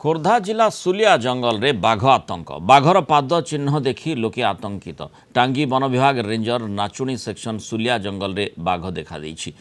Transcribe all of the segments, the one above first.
खोर्धा जिला सुलिया जंगल रे बाघ आतंक बाघर पाद चिन्ह देखि लोके आतंकित टांगी वन विभाग रेंजर नाचुणी सेक्शन सुलिया जंगल रे बाघ देखा देछि।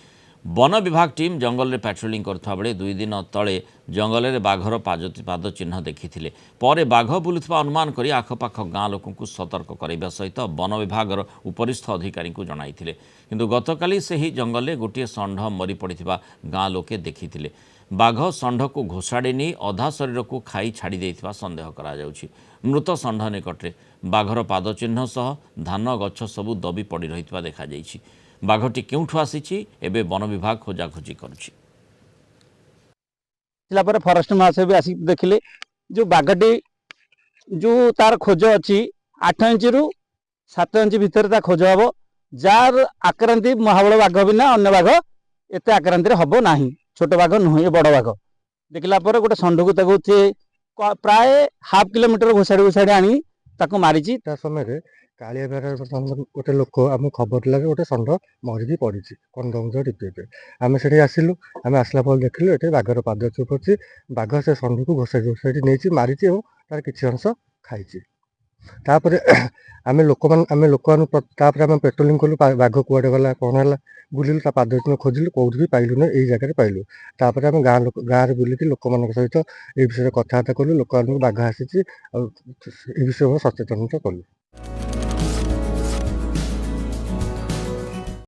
वन विभाग टीम जंगल रे पेट्रोलिंग करथा बेले 2 दिन तले जंगल रे बाघर पाद चिन्ह देखिथिले। परे बाघ बुलुथबा अनुमान करी आखपाख गाँ लोकंकु सतर्क कराइबा सहित वन विभागर उपरिस्थ अधिकारी को जणाइथिले। किंतु गतकाली सेही जंगल रे गोटे षंढ मरी पड़िथिबा गाँ लोके देखिथिले। बाघ षंढ को घोषाड़ी नहीं अधा शरीर को खाई छाड़ी देइथिबा संदेह करा जाउछि। मृत षंढ निकटरे बाघर पाद चिन्ह सह धान गछ सबु दबी पड़ी रहिथिबा देखा जाइछि। बाघटी केउठु आसीछि एबे वन विभाग खोजाखोजी करुछि। फरेस्ट महाशय भी आसिक देखिले जो बाघटी जो तार खोज अच्छी 8 इंच रु 7 इंच भितर खोज हम जार आक्रांति महाबल बाघ बिना अन्य बाघ एत आक्रांति हम ना। छोट बाघ नुहे बड़ बाघ देखला गोटे षंढ को प्राय हाफ किलोमीटर घोषाड़ी घोषाड़ी आनी मारी समय कालिया बेरा गोटे लोक आम खबर लगे गोटे षंढ मरिकी पड़ी कंदमुज टिपे आम से आसलु आम आसला देखिलु ये बाघर पाद चुप अच्छी बाघ से षंढ को घोषाड़ी घोषाड़ी नहीं मारी तार किसी अंश खाई। तापर आम लोक आम पेट्रोलिंग कलु बाघ कुआडे गला कौन है बुलिलु पाद चिन्ह खोजिलु कौट भी पाइलु ना यही जगह पाइलु। तापर आम गाँव बुलिकी लोक मान सहित ये विषय कथबार्ता कलु लोक बाघ आसी विषय सचेतन कलु।